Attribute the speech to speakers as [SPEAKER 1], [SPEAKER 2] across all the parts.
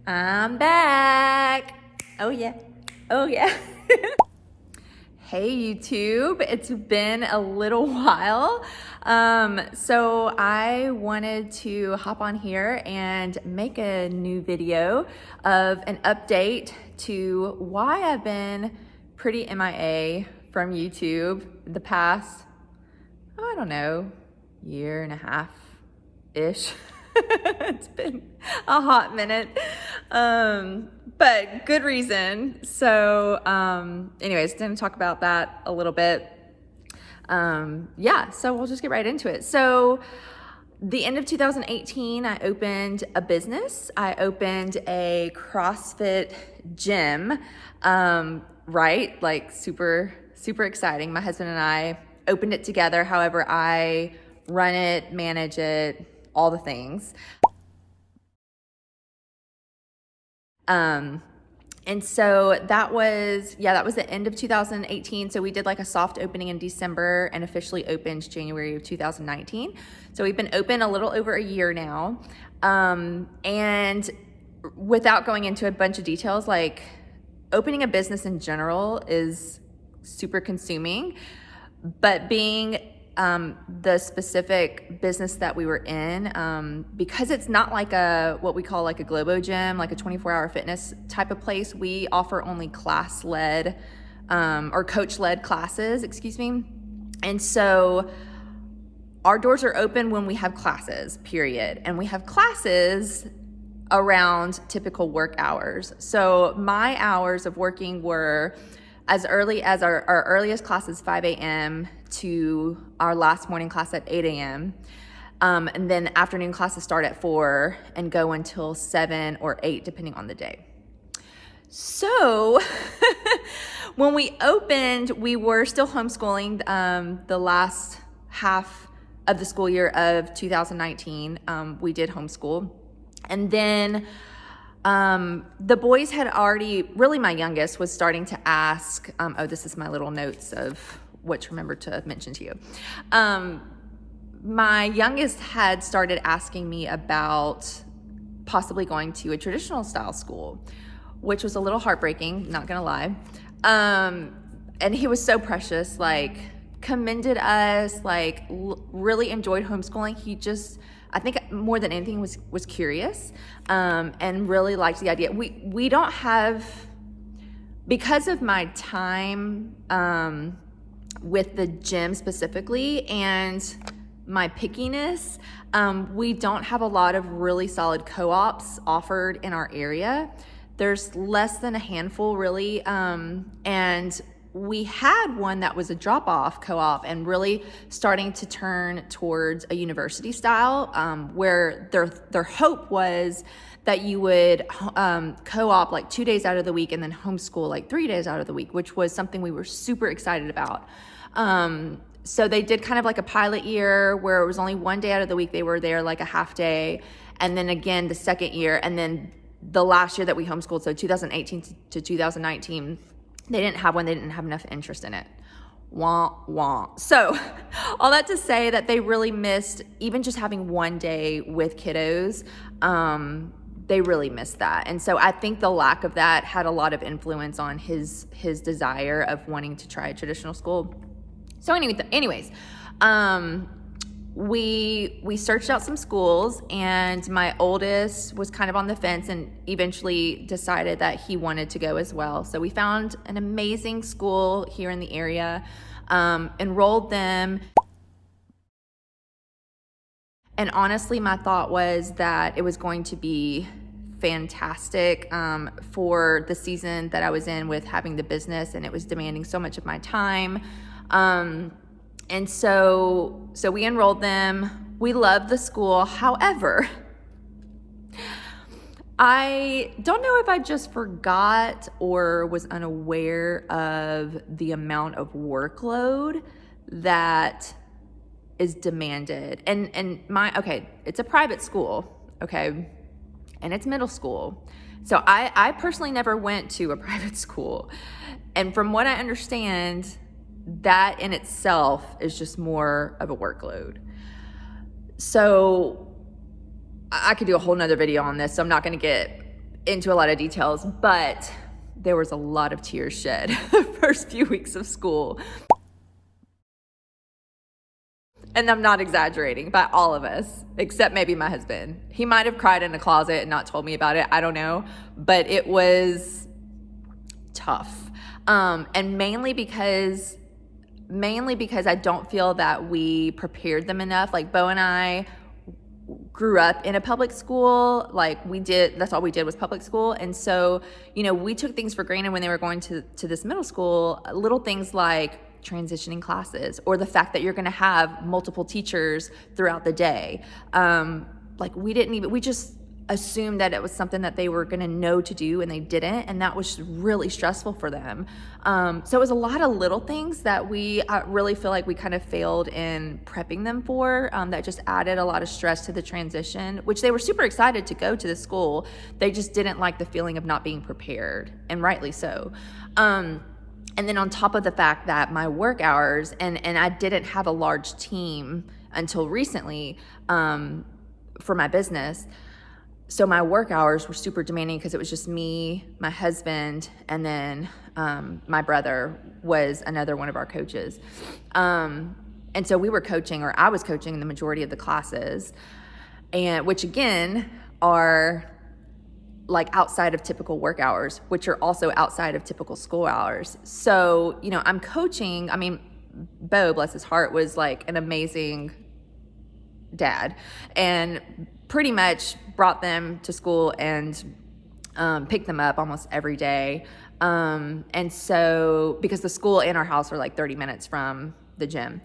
[SPEAKER 1] I'm back. Oh yeah. Oh yeah. Hey YouTube, it's been a little while. So I wanted to hop on here and make a new video of an update to why I've been pretty MIA from YouTube the past, I don't know, year and a half-ish. It's been a hot minute, but good reason. So anyways, gonna talk about that a little bit. Yeah, so we'll just get right into it. So the end of 2018, I opened a business. I opened a CrossFit gym, right? Like super exciting. My husband and I opened it together. However, I run it, manage it, all the things. And so that was the end of 2018. So we did like a soft opening in December and officially opened January of 2019. So we've been open a little over a year now. And without going into a bunch of details, like opening a business in general is super consuming, but being the specific business that we were in, because it's not like what we call like a Globo gym, like a 24-hour fitness type of place. We offer only class-led or coach-led classes, excuse me. And so our doors are open when we have classes, period. And we have classes around typical work hours. So my hours of working were as early as our earliest class is 5 a.m. to our last morning class at 8 a.m. And then afternoon classes start at 4 and go until 7 or 8, depending on the day. So when we opened, we were still homeschooling the last half of the school year of 2019. We did homeschool. And then the boys had already, really my youngest was starting to ask, this is my little notes of what to remember to mention to you. My youngest had started asking me about possibly going to a traditional style school, which was a little heartbreaking, not gonna lie. And he was so precious, like commended us, like really enjoyed homeschooling. He just, I think more than anything was curious, and really liked the idea. We don't have, because of my time with the gym specifically and my pickiness, we don't have a lot of really solid co-ops offered in our area. There's less than a handful really, and we had one that was a drop-off co-op and really starting to turn towards a university style, where their hope was that you would co-op like 2 days out of the week and then homeschool like 3 days out of the week, which was something we were super excited about. So they did kind of like a pilot year where it was only 1 day out of the week they were there, like a half day, and then again the second year, and then the last year that we homeschooled, so 2018 to 2019, they didn't have one. They didn't have enough interest in it. Wah, wah. So all that to say that they really missed even just having 1 day with kiddos. They really missed that. And so I think the lack of that had a lot of influence on his desire of wanting to try a traditional school. So anyways, we searched out some schools, and my oldest was kind of on the fence and eventually decided that he wanted to go as well. So we found an amazing school here in the area, enrolled them. And honestly, my thought was that it was going to be fantastic for the season that I was in with having the business, and it was demanding so much of my time. And so we enrolled them. We loved the school. However, I don't know if I just forgot or was unaware of the amount of workload that is demanded. And okay, it's a private school, okay, and it's middle school. So I personally never went to a private school. And from what I understand, that in itself is just more of a workload. So I could do a whole nother video on this, so I'm not going to get into a lot of details, but there was a lot of tears shed the first few weeks of school. And I'm not exaggerating, by all of us, except maybe my husband. He might have cried in a closet and not told me about it. I don't know. But it was tough. And mainly because I don't feel that we prepared them enough. Like, Bo and I grew up in a public school. Like, that's all we did was public school. And so, we took things for granted when they were going to this middle school. Little things like transitioning classes, or the fact that you're going to have multiple teachers throughout the day. We just assumed that it was something that they were going to know to do, and they didn't, and that was really stressful for them. So it was a lot of little things that we really feel like we kind of failed in prepping them for, that just added a lot of stress to the transition, which they were super excited to go to the school. They just didn't like the feeling of not being prepared, and rightly so. And then on top of the fact that my work hours, and I didn't have a large team until recently for my business. So my work hours were super demanding because it was just me, my husband, and then my brother was another one of our coaches. And so we were coaching, or I was coaching the majority of the classes, and which again are like outside of typical work hours, which are also outside of typical school hours. So, I'm coaching. I mean, Bo, bless his heart, was like an amazing dad, and pretty much brought them to school and picked them up almost every day. And so, because the school and our house are like 30 minutes from the gym.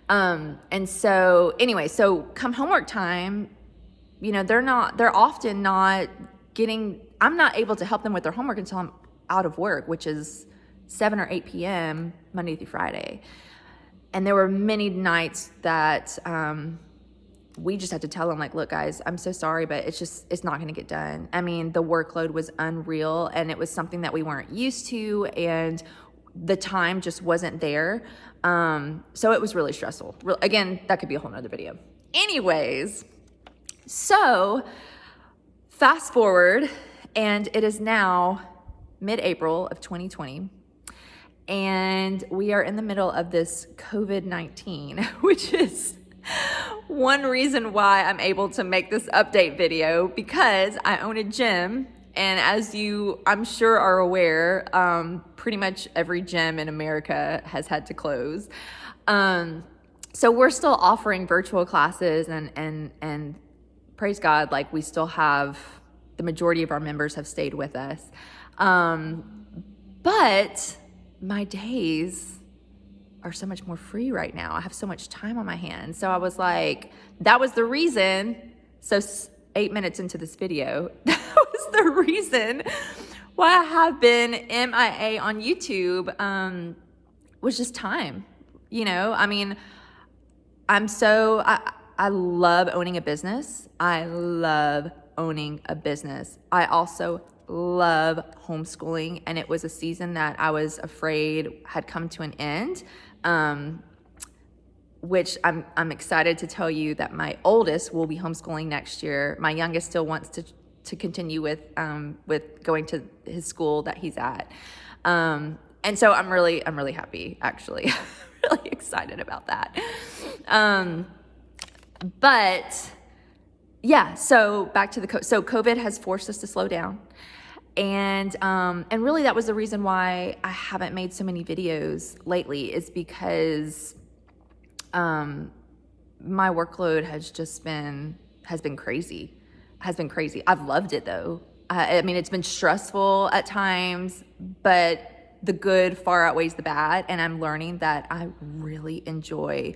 [SPEAKER 1] And so anyway, so come homework time, they're often not I'm not able to help them with their homework until I'm out of work, which is 7 or 8 p.m. Monday through Friday. And there were many nights that we just had to tell them, like, look, guys, I'm so sorry, but it's not going to get done. I mean, the workload was unreal, and it was something that we weren't used to, and the time just wasn't there. So it was really stressful. Again, that could be a whole nother video. Anyways, so fast forward, and it is now mid-April of 2020, and we are in the middle of this COVID-19, which is one reason why I'm able to make this update video, because I own a gym, and as you, I'm sure, are aware, pretty much every gym in America has had to close. So we're still offering virtual classes, and praise God, like, we still have, the majority of our members have stayed with us. But my days are so much more free right now. I have so much time on my hands. So I was like, that was the reason. So 8 minutes into this video, that was the reason why I have been MIA on YouTube, was just time. I mean, I love owning a business. I love owning a business. I also love homeschooling, and it was a season that I was afraid had come to an end, which I'm excited to tell you that my oldest will be homeschooling next year. My youngest still wants to continue with going to his school that he's at, and so I'm really happy, actually. Really excited about that. But yeah, so back to so COVID has forced us to slow down. And really that was the reason why I haven't made so many videos lately, is because my workload has been crazy. I've loved it though. I mean, it's been stressful at times, but the good far outweighs the bad. And I'm learning that I really enjoy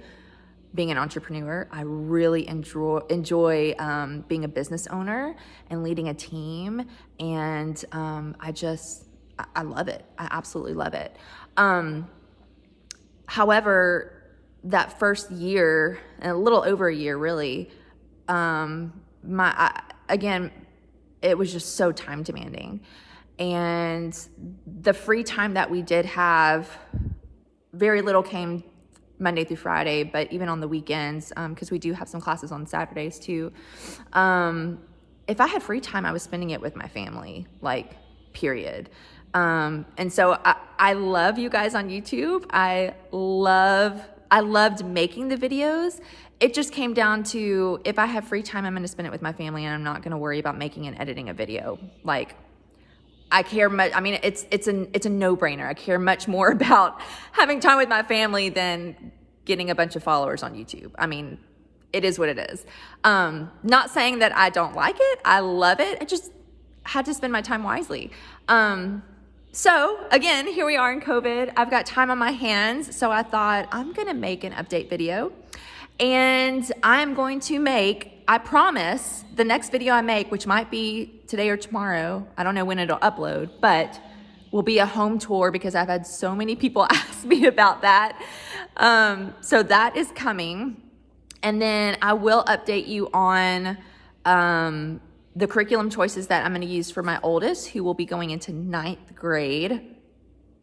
[SPEAKER 1] being an entrepreneur. I really enjoy being a business owner and leading a team. And I love it. I absolutely love it. However, that first year, and a little over a year really, again, it was just so time demanding. And the free time that we did have, very little came Monday through Friday, but even on the weekends, because we do have some classes on Saturdays too. if I had free time, I was spending it with my family, like, period. And so I love you guys on YouTube. I loved making the videos. It just came down to, if I have free time, I'm going to spend it with my family, and I'm not going to worry about making and editing a video. Like, I care much. I mean, it's a no-brainer. I care much more about having time with my family than getting a bunch of followers on YouTube. I mean, it is what it is. Not saying that I don't like it. I love it. I just had to spend my time wisely. So again, here we are in COVID. I've got time on my hands. So I thought, I'm going to make an update video, and I'm going to make, I promise, the next video I make, which might be today or tomorrow, I don't know when it'll upload, but will be a home tour, because I've had so many people ask me about that. So that is coming. And then I will update you on the curriculum choices that I'm going to use for my oldest, who will be going into 9th grade.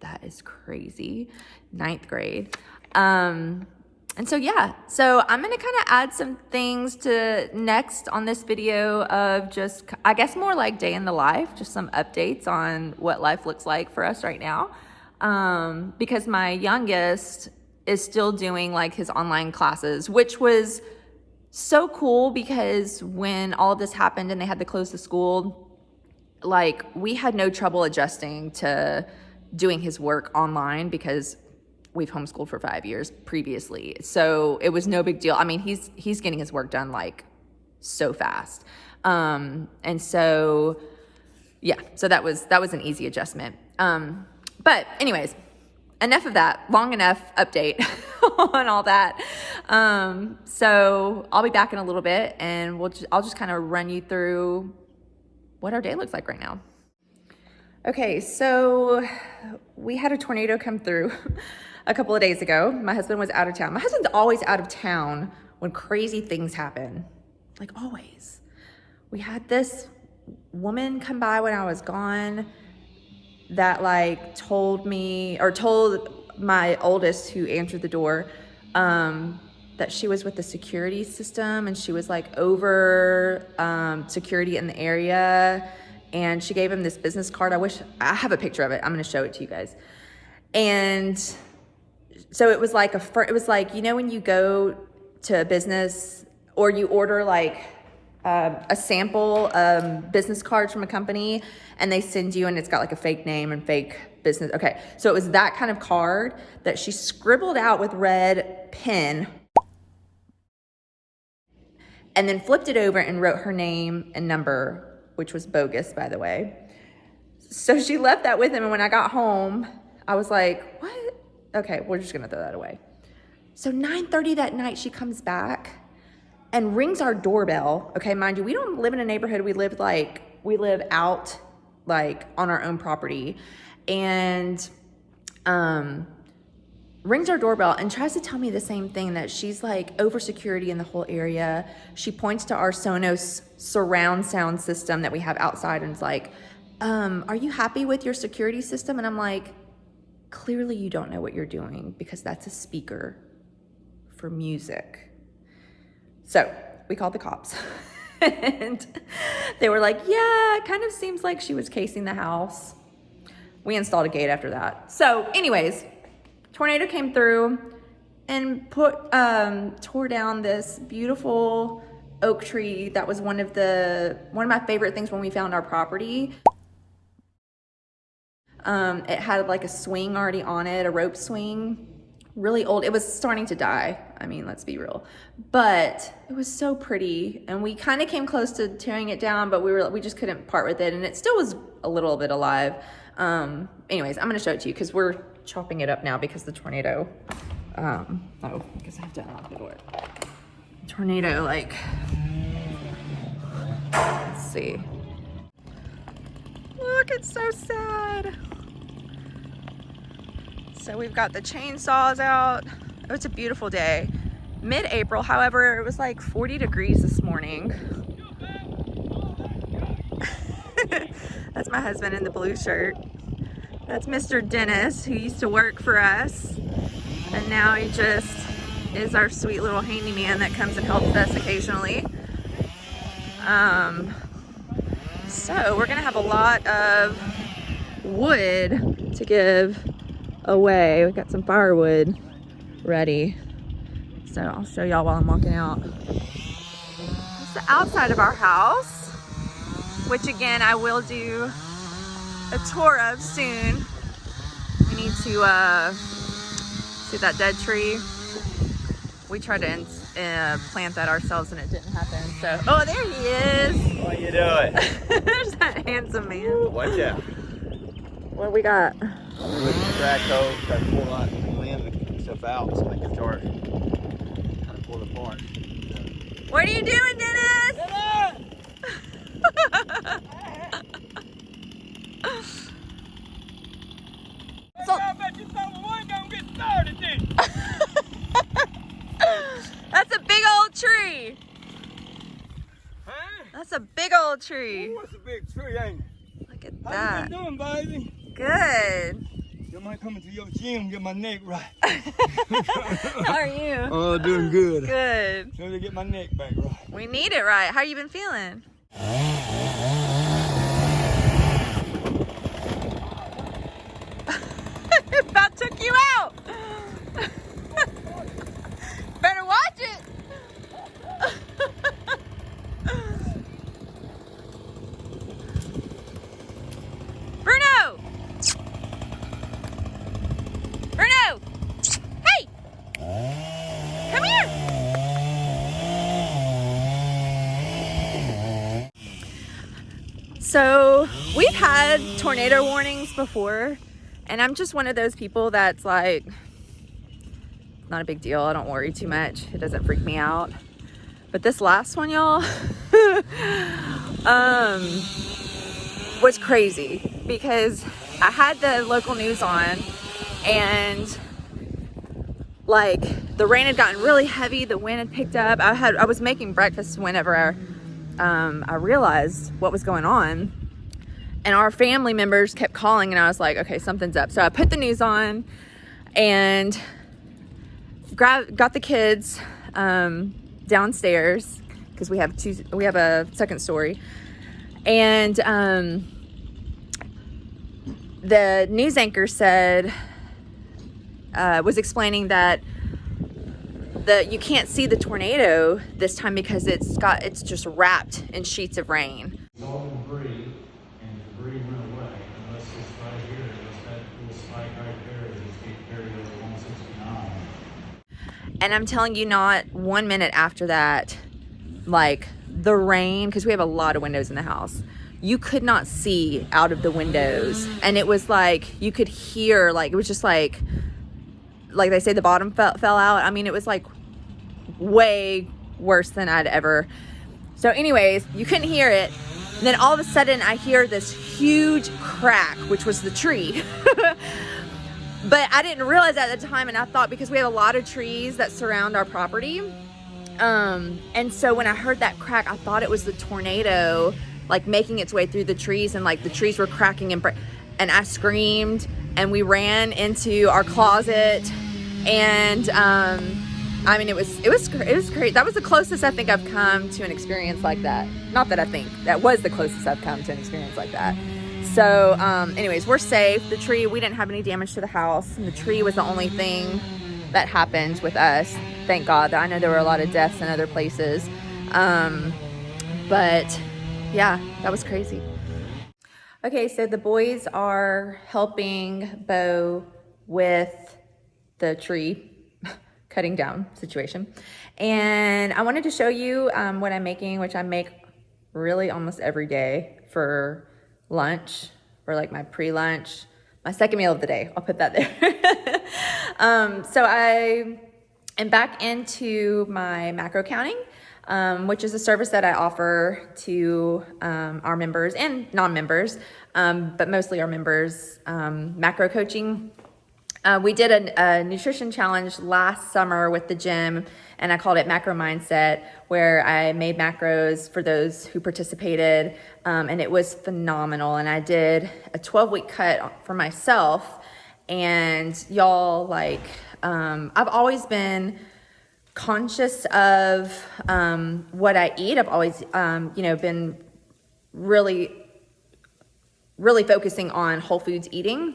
[SPEAKER 1] That is crazy. 9th grade. And so, yeah. So I'm going to kind of add some things to next on this video of just, I guess, more like day in the life, just some updates on what life looks like for us right now. Because my youngest is still doing like his online classes, which was so cool, because when all of this happened and they had to close the school, like, we had no trouble adjusting to doing his work online, because we've homeschooled for 5 years previously. So it was no big deal. I mean, he's getting his work done like so fast. And so, yeah, so that was an easy adjustment. But anyways, enough of that, long enough update on all that. So I'll be back in a little bit, and I'll just kind of run you through what our day looks like right now. Okay, so we had a tornado come through a couple of days ago. My husband was out of town. My husband's always out of town when crazy things happen, like always. We had this woman come by when I was gone that like told my oldest, who answered the door, that she was with the security system, and she was like over security in the area, and she gave him this business card. I have a picture of it. I'm going to show it to you guys. And so it was like you know, when you go to a business or you order like a sample business cards from a company, and they send you, and it's got like a fake name and fake business. Okay, so it was that kind of card that she scribbled out with red pen, and then flipped it over and wrote her name and number, which was bogus, by the way. So she left that with him, and when I got home, I was like, what? Okay, we're just gonna throw that away. So 9:30 that night, she comes back and rings our doorbell. Okay, mind you, we don't live in a neighborhood. We live out like on our own property, and rings our doorbell and tries to tell me the same thing, that she's like over security in the whole area. She points to our Sonos surround sound system that we have outside, and is like, are you happy with your security system? And I'm like, clearly you don't know what you're doing, because that's a speaker for music. So we called the cops and they were like, yeah, it kind of seems like she was casing the house. We installed a gate after that. So anyways, tornado came through and tore down this beautiful oak tree that was one of my favorite things when we found our property. It had like a swing already on it, a rope swing, really old. It was starting to die. I mean, let's be real, but it was so pretty, and we kind of came close to tearing it down, but we just couldn't part with it, and it still was a little bit alive. Anyways, I'm gonna show it to you because we're chopping it up now because the tornado. Oh, I guess I have to unlock the door. Tornado, like, let's see. Look, it's so sad. So we've got the chainsaws out. Oh, it's a beautiful day. Mid-April, however, it was like 40 degrees this morning. That's my husband in the blue shirt. That's Mr. Dennis, who used to work for us. And now he just is our sweet little handyman that comes and helps us occasionally. So we're gonna have a lot of wood to give away. We've got some firewood ready. So I'll show y'all while I'm walking out. It's the outside of our house, which again, I will do a tour of soon. We need to see that dead tree. We tried to plant that ourselves and it didn't happen. So, oh, there he is.
[SPEAKER 2] What you doing?
[SPEAKER 1] There's that handsome man.
[SPEAKER 2] Watch out.
[SPEAKER 1] What we got?
[SPEAKER 2] I'm looking at the crack hole, try to pull out the limbs and stuff out so I can start kind of pull it apart.
[SPEAKER 1] What are you doing, Dennis? So,
[SPEAKER 3] I bet you thought we weren't gonna get started, did you?
[SPEAKER 1] that's a big old tree.
[SPEAKER 3] Huh?
[SPEAKER 1] That's a big old tree.
[SPEAKER 3] Ooh, that's a big tree, ain't it?
[SPEAKER 1] Look at
[SPEAKER 3] How
[SPEAKER 1] that.
[SPEAKER 3] you been doing, baby?
[SPEAKER 1] Good.
[SPEAKER 3] You might come into your gym and get my neck right.
[SPEAKER 1] How are you?
[SPEAKER 3] Oh, doing good.
[SPEAKER 1] Good.
[SPEAKER 3] As soon as I get my neck back right.
[SPEAKER 1] We need it right. How you been feeling? It about took you out. Better watch it. Bruno! Bruno! Hey! Come here! So, we've had tornado warnings before, and I'm just one of those people that's like, not a big deal. I don't worry too much. It doesn't freak me out. But this last one, y'all, was crazy because I had the local news on and like the rain had gotten really heavy, the wind had picked up. I was making breakfast whenever I realized what was going on, and our family members kept calling and I was like, okay, something's up. So I put the news on and got the kids downstairs because we have a second story, and the news anchor said was explaining that you can't see the tornado this time because it's just wrapped in sheets of rain.
[SPEAKER 4] It's all debris, and the debris went away, unless this right here, unless that little spike right there is getting carried over 169.
[SPEAKER 1] And I'm telling you, not 1 minute after that, like the rain, because we have a lot of windows in the house, you could not see out of the windows, and it was like you could hear, like it was just like they say the bottom fell out. I mean, it was like way worse than I'd ever. So anyways, you couldn't hear it. And then all of a sudden I hear this huge crack, which was the tree. But I didn't realize at the time, and I thought because we have a lot of trees that surround our property. And so when I heard that crack, I thought it was the tornado like making its way through the trees, and like the trees were cracking and I screamed, and we ran into our closet, and I mean, it was great. That was the closest I think I've come to an experience like that. Not that I think, that was the closest I've come to an experience like that. So anyways, we're safe. The tree, we didn't have any damage to the house, and the tree was the only thing that happened with us. Thank God. I know there were a lot of deaths in other places. But yeah, that was crazy. Okay, so the boys are helping Bo with the tree cutting down situation. And I wanted to show you what I'm making, which I make really almost every day for lunch, or like my pre-lunch, my second meal of the day. I'll put that there. So I am back into my macro counting, which is a service that I offer to our members and non-members, but mostly our members, macro coaching. We did a nutrition challenge last summer with the gym, and I called it Macro Mindset, where I made macros for those who participated, and it was phenomenal. And I did a 12-week cut for myself, and y'all, like, I've always been conscious of what I eat. I've always, been really really focusing on whole foods eating.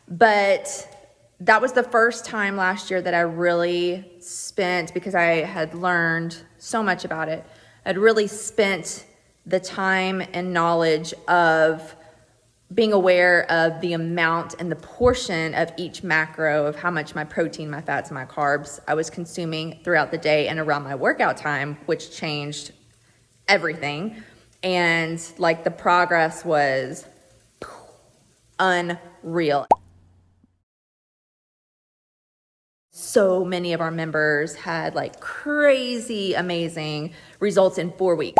[SPEAKER 1] But that was the first time last year that I really spent, because I had learned so much about it, I'd really spent the time and knowledge of being aware of the amount and the portion of each macro of how much my protein, my fats, and my carbs I was consuming throughout the day and around my workout time, which changed everything. And like the progress was unreal. So many of our members had like crazy, amazing results in 4 weeks.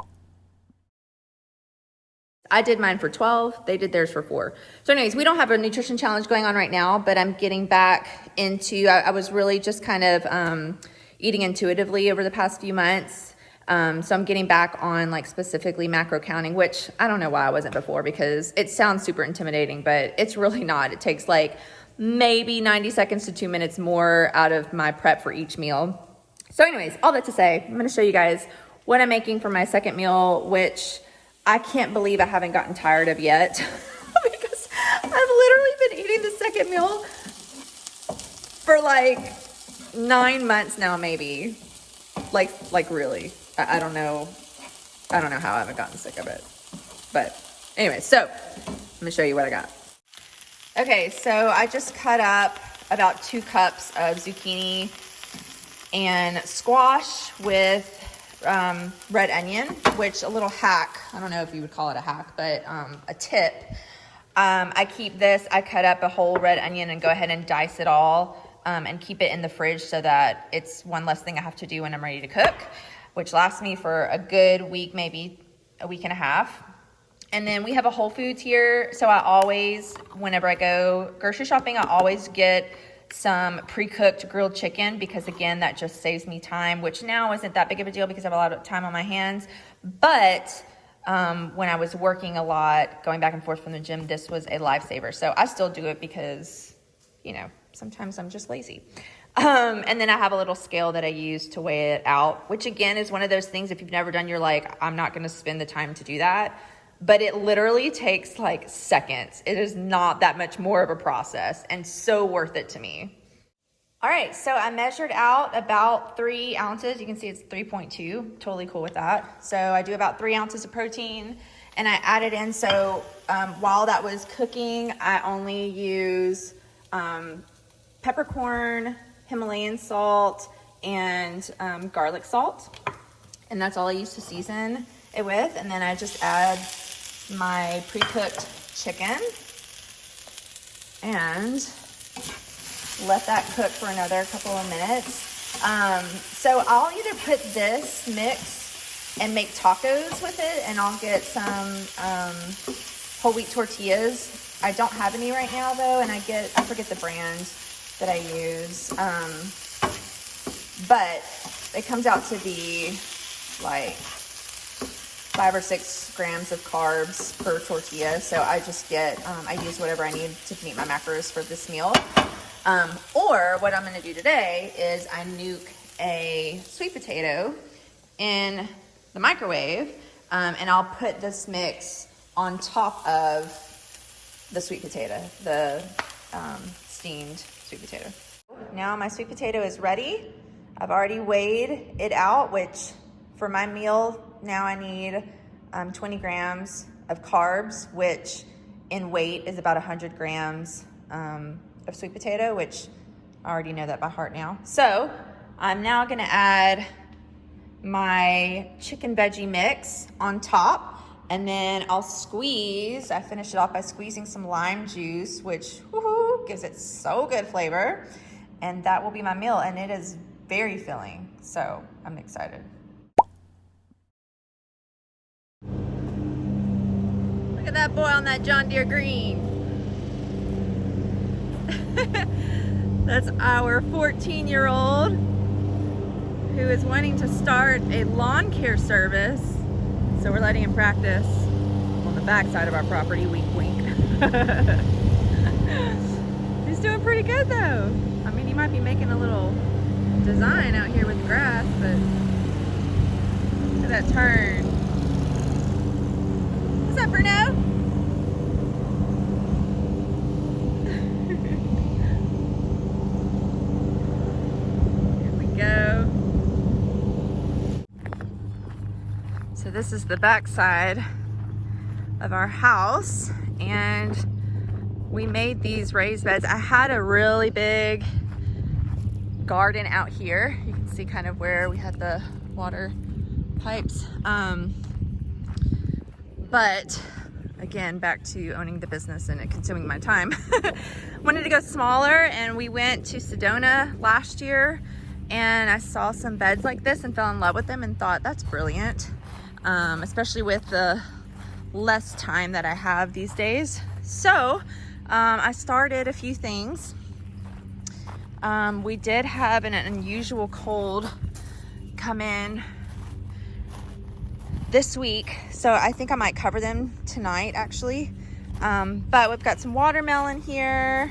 [SPEAKER 1] I did mine for 12, they did theirs for 4. So anyways, we don't have a nutrition challenge going on right now, but I'm getting back into, I was really just kind of eating intuitively over the past few months. So I'm getting back on like specifically macro counting, which I don't know why I wasn't before, because it sounds super intimidating, but it's really not. It takes like maybe 90 seconds to 2 minutes more out of my prep for each meal. So anyways, all that to say, I'm gonna show you guys what I'm making for my second meal, which I can't believe I haven't gotten tired of yet because I've literally been eating the second meal for like 9 months now, maybe. Like really. I don't know how I haven't gotten sick of it. But anyway, so I'm gonna show you what I got. Okay, so I just cut up about 2 cups of zucchini and squash with red onion, which a little hack, I don't know if you would call it a hack, but a tip. I keep this, I cut up a whole red onion and go ahead and dice it all and keep it in the fridge so that it's one less thing I have to do when I'm ready to cook, which lasts me for a good week, maybe a week and a half. And then we have a Whole Foods here, so I always, whenever I go grocery shopping, I always get some pre-cooked grilled chicken, because again, that just saves me time, which now isn't that big of a deal because I have a lot of time on my hands. But when I was working a lot, going back and forth from the gym, this was a lifesaver. So I still do it because, you know, sometimes I'm just lazy. And then I have a little scale that I use to weigh it out, which again is one of those things, if you've never done, you're like, I'm not going to spend the time to do that. But it literally takes like seconds. It is not that much more of a process and so worth it to me. All right, so I measured out about 3 ounces. You can see it's 3.2, totally cool with that. So I do about 3 ounces of protein and I added in, so while that was cooking, I only use peppercorn, Himalayan salt, and garlic salt. And that's all I use to season it with. And then I just add my pre-cooked chicken and let that cook for another couple of minutes. So I'll either put this mix and make tacos with it, and I'll get some whole wheat tortillas. I don't have any right now though, and I forget the brand that I use. But it comes out to be like 5 or 6 grams of carbs per tortilla. So I just get, I use whatever I need to meet my macros for this meal. Or what I'm going to do today is I nuke a sweet potato in the microwave, and I'll put this mix on top of the sweet potato, the steamed sweet potato. Now my sweet potato is ready. I've already weighed it out, which for my meal now I need 20 grams of carbs, which in weight is about 100 grams of sweet potato, which I already know that by heart now. So I'm now gonna add my chicken veggie mix on top, and then I'll squeeze, I finish it off by squeezing some lime juice, which gives it so good flavor. And that will be my meal, and it is very filling, so I'm excited. Look at that boy on that John Deere green. That's our 14-year-old who is wanting to start a lawn care service. So we're letting him practice on the back side of our property, wink, wink. He's doing pretty good though. I mean, he might be making a little design out here with the grass, but look at that turn. What's up, Bruno? this is the back side of our house, and we made these raised beds. I had a really big garden out here. You can see kind of where we had the water pipes. But again, back to owning the business and it consuming my time. Wanted to go smaller, and we went to Sedona last year, and I saw some beds like this and fell in love with them and thought that's brilliant, especially with the less time that I have these days. So I started a few things. We did have an unusual cold come in this week, so I think I might cover them tonight actually. But we've got some watermelon here.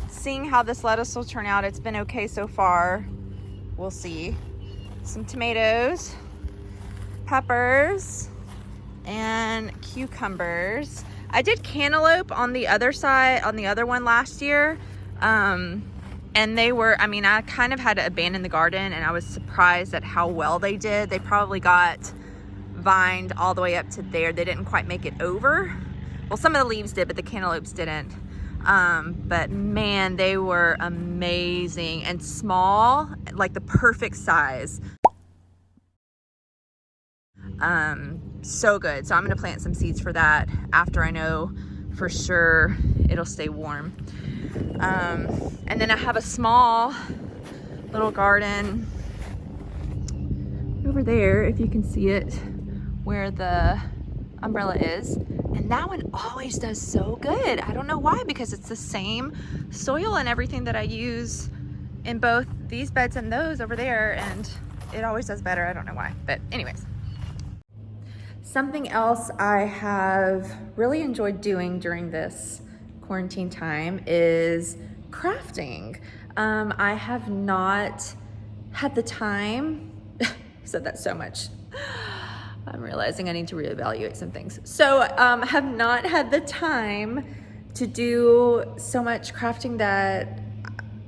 [SPEAKER 1] Seeing how this lettuce will turn out. It's been okay so far. We'll see. Some tomatoes, peppers, and cucumbers. I did cantaloupe on the other side, on the other one last year. And they were, I mean, I kind of had to abandon the garden, and I was surprised at how well they did. They probably got vined all the way up to there. They didn't quite make it over. Well, some of the leaves did, but the cantaloupes didn't. But man, they were amazing and small, like the perfect size. So good. So I'm gonna plant some seeds for that after I know for sure it'll stay warm. And then I have a small little garden over there, if you can see it, where the umbrella is, and that one always does so good. I don't know why, because it's the same soil and everything that I use in both these beds and those over there, and it always does better. I don't know why, but anyways. Something else I have really enjoyed doing during this quarantine time is crafting. I have not had the time. I said that so much. I'm realizing I need to reevaluate some things. So have not had the time to do so much crafting that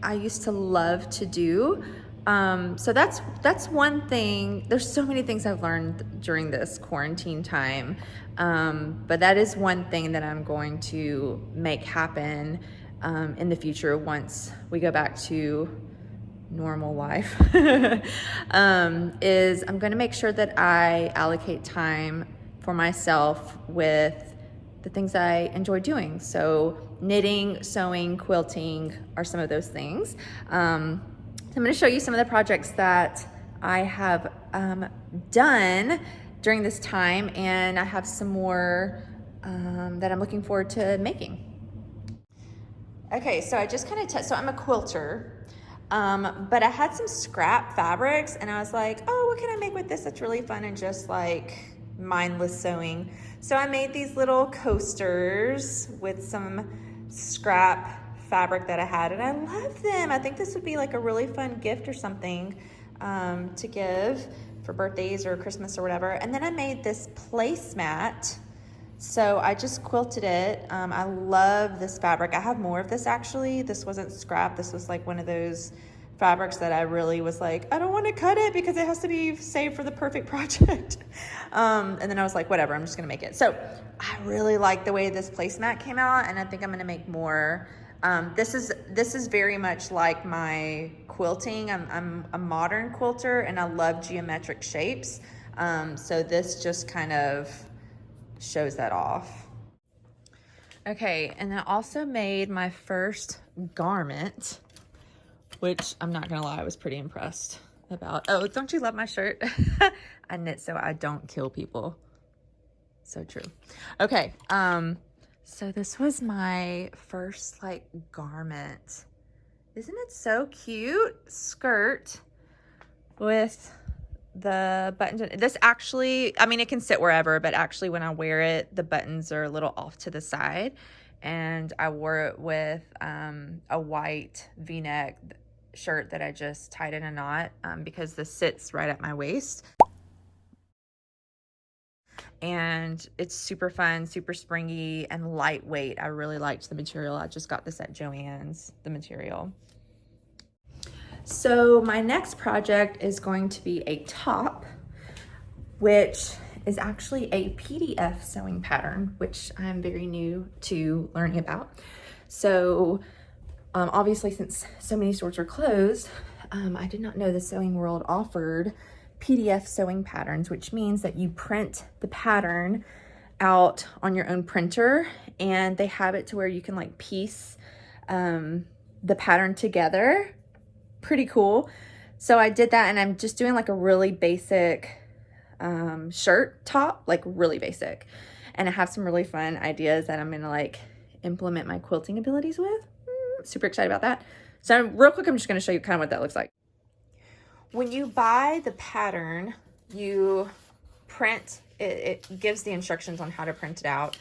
[SPEAKER 1] I used to love to do. So that's one thing. There's so many things I've learned during this quarantine time. But that is one thing that I'm going to make happen in the future once we go back to normal life. Is I'm going to make sure that I allocate time for myself with the things I enjoy doing. So knitting, sewing, quilting are some of those things. So I'm going to show you some of the projects that I have done during this time, and I have some more that I'm looking forward to making. Okay, so I just kind of so I'm a quilter. But I had some scrap fabrics, and I was like, oh, what can I make with this that's really fun and just like mindless sewing? So I made these little coasters with some scrap fabric that I had, and I love them. I think this would be like a really fun gift or something to give for birthdays or Christmas or whatever. And then I made this placemat. So I just quilted it. I love this fabric. I have more of this actually. This wasn't scrap. This was like one of those fabrics that I really was like, I don't want to cut it because it has to be saved for the perfect project. And then I was like, whatever, I'm just gonna make it. So I really like the way this placemat came out, and I think I'm gonna make more. This is very much like my quilting. I'm a modern quilter, and I love geometric shapes. So this just kind of shows that off. Okay, and I also made my first garment, which I'm not gonna lie, I was pretty impressed about. Oh, don't you love my shirt? I knit so I don't kill people. So true. Okay, so this was my first like garment. Isn't it so cute? Skirt with the buttons. This actually, I mean, it can sit wherever, but actually when I wear it, the buttons are a little off to the side. And I wore it with a white V-neck shirt that I just tied in a knot because this sits right at my waist. And it's super fun, super springy and lightweight. I really liked the material. I just got this at Joann's, the material. So my next project is going to be a top, which is actually a PDF sewing pattern, which I'm very new to learning about. So obviously, since so many stores were closed, I did not know the Sewing World offered PDF sewing patterns, which means that you print the pattern out on your own printer, and they have it to where you can like piece the pattern together. Pretty cool. So I did that, and I'm just doing like a really basic shirt top, like really basic. And I have some really fun ideas that I'm gonna like implement my quilting abilities with. Super excited about that. So real quick, I'm just gonna show you kind of what that looks like. When you buy the pattern, you print, it gives the instructions on how to print it out.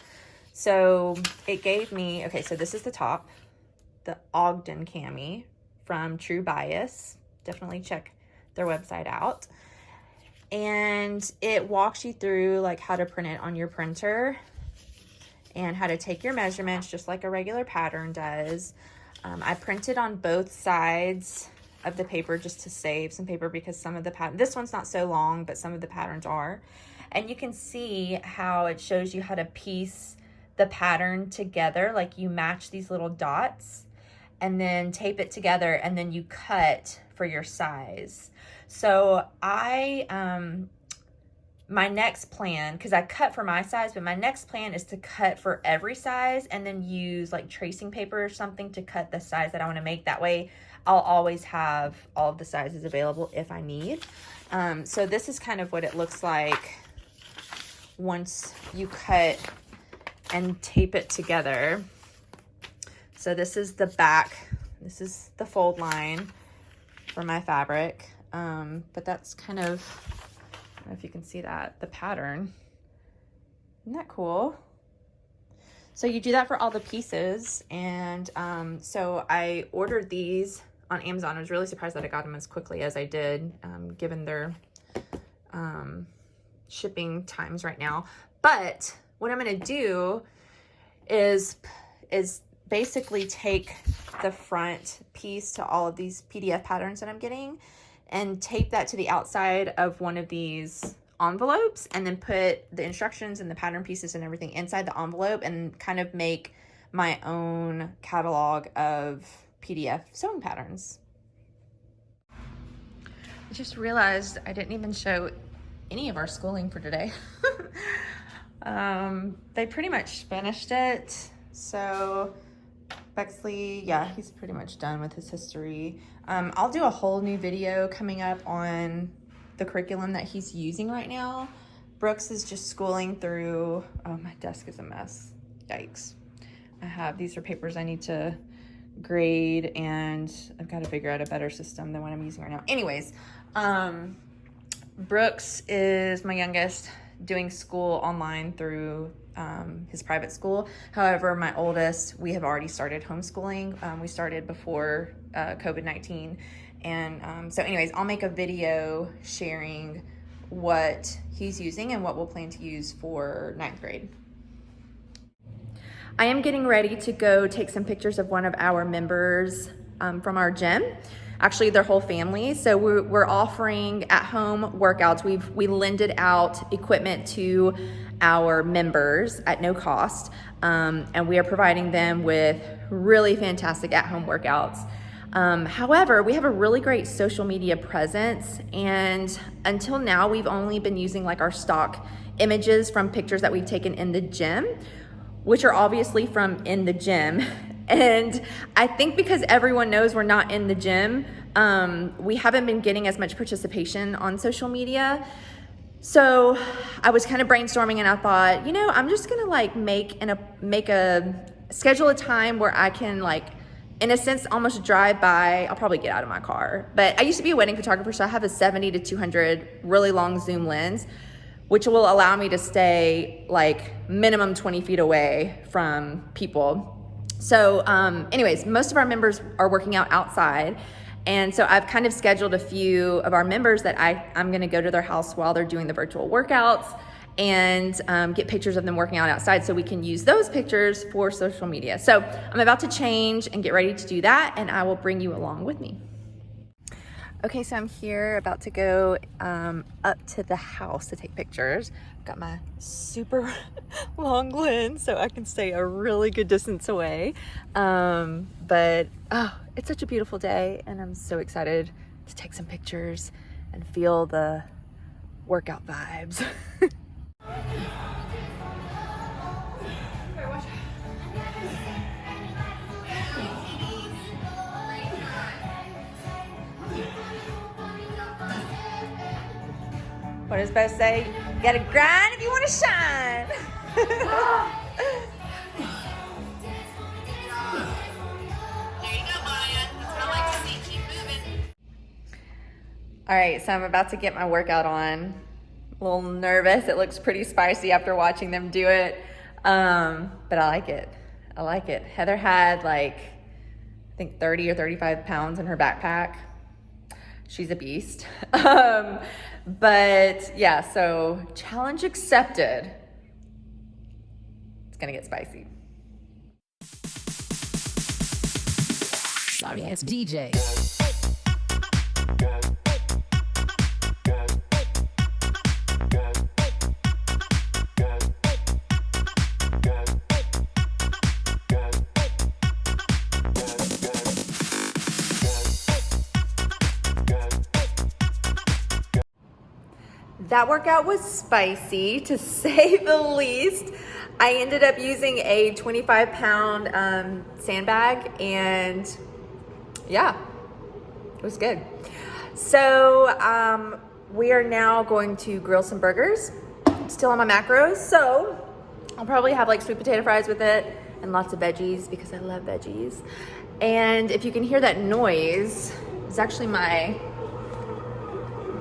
[SPEAKER 1] So it gave me, okay, so this is the top, the Ogden cami from True Bias. Definitely check their website out. And it walks you through like how to print it on your printer and how to take your measurements just like a regular pattern does. I printed on both sides of the paper just to save some paper because some of the this one's not so long, but some of the patterns are. And you can see how it shows you how to piece the pattern together. Like you match these little dots and then tape it together, and then you cut for your size. So my next plan, because I cut for my size, but my next plan is to cut for every size and then use like tracing paper or something to cut the size that I want to make. That way I'll always have all of the sizes available if I need. So this is kind of what it looks like once you cut and tape it together. So this is the back. This is the fold line for my fabric. But that's kind of, I don't know if you can see that, the pattern. Isn't that cool? So you do that for all the pieces. And so I ordered these on Amazon. I was really surprised that I got them as quickly as I did, given their shipping times right now. But what I'm going to do is basically take the front piece to all of these PDF patterns that I'm getting and tape that to the outside of one of these envelopes, and then put the instructions and the pattern pieces and everything inside the envelope and kind of make my own catalog of PDF sewing patterns. I just realized I didn't even show any of our schooling for today. They pretty much finished it. So Bexley, yeah, he's pretty much done with his history. I'll do a whole new video coming up on the curriculum that he's using right now. Brooks is just schooling through, oh, my desk is a mess. Yikes. These are papers I need to grade, and I've got to figure out a better system than what I'm using right now. Anyways, Brooks is my youngest, doing school online through his private school. However, my oldest, we have already started homeschooling. We started before COVID-19. And so anyways, I'll make a video sharing what he's using and what we'll plan to use for 9th grade. I am getting ready to go take some pictures of one of our members from our gym, actually their whole family. So we're offering at-home workouts. We lended out equipment to our members at no cost, and we are providing them with really fantastic at-home workouts. However, we have a really great social media presence, and until now we've only been using like our stock images from pictures that we've taken in the gym, which are obviously from in the gym. And I think because everyone knows we're not in the gym, we haven't been getting as much participation on social media. So I was kind of brainstorming, and I thought, you know, I'm just gonna like schedule a time where I can like, in a sense, almost drive by. I'll probably get out of my car, but I used to be a wedding photographer, so I have a 70 to 200 really long zoom lens, which will allow me to stay like minimum 20 feet away from people. So anyways, most of our members are working out outside. And so I've kind of scheduled a few of our members that I'm gonna go to their house while they're doing the virtual workouts and get pictures of them working out outside so we can use those pictures for social media. So I'm about to change and get ready to do that, and I will bring you along with me. Okay, so I'm here about to go up to the house to take pictures. I've got my super long lens so I can stay a really good distance away. But it's such a beautiful day and I'm so excited to take some pictures and feel the workout vibes. What does Bo say? You gotta grind if you want to shine.
[SPEAKER 5] There you go, Maya. That's what I like to see. Keep moving.
[SPEAKER 1] All right, so I'm about to get my workout on. A little nervous. It looks pretty spicy after watching them do it. But I like it. I like it. Heather had like, I think 30 or 35 pounds in her backpack. She's a beast. But yeah, so challenge accepted. It's gonna get spicy.
[SPEAKER 6] Sorry ass DJ.
[SPEAKER 1] That workout was spicy, to say the least. I ended up using a 25-pound sandbag, and yeah, it was good. So we are now going to grill some burgers. Still on my macros, so I'll probably have like sweet potato fries with it and lots of veggies because I love veggies. And if you can hear that noise, it's actually my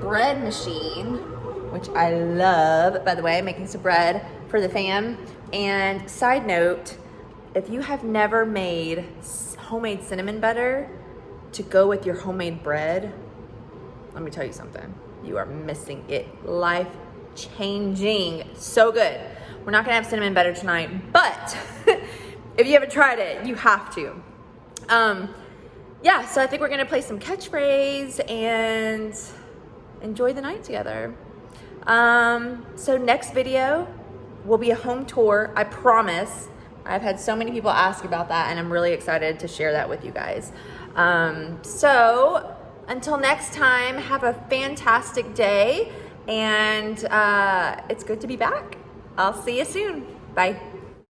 [SPEAKER 1] bread machine, which I love, by the way, making some bread for the fam. And side note, if you have never made homemade cinnamon butter to go with your homemade bread, let me tell you something. You are missing it. Life-changing. So good. We're not gonna have cinnamon butter tonight, but if you haven't tried it, you have to. Yeah, so I think we're gonna play some catchphrase and enjoy the night together. So next video will be a home tour, I promise. I've had so many people ask about that and I'm really excited to share that with you guys. So until next time, have a fantastic day and it's good to be back. I'll see you soon. Bye.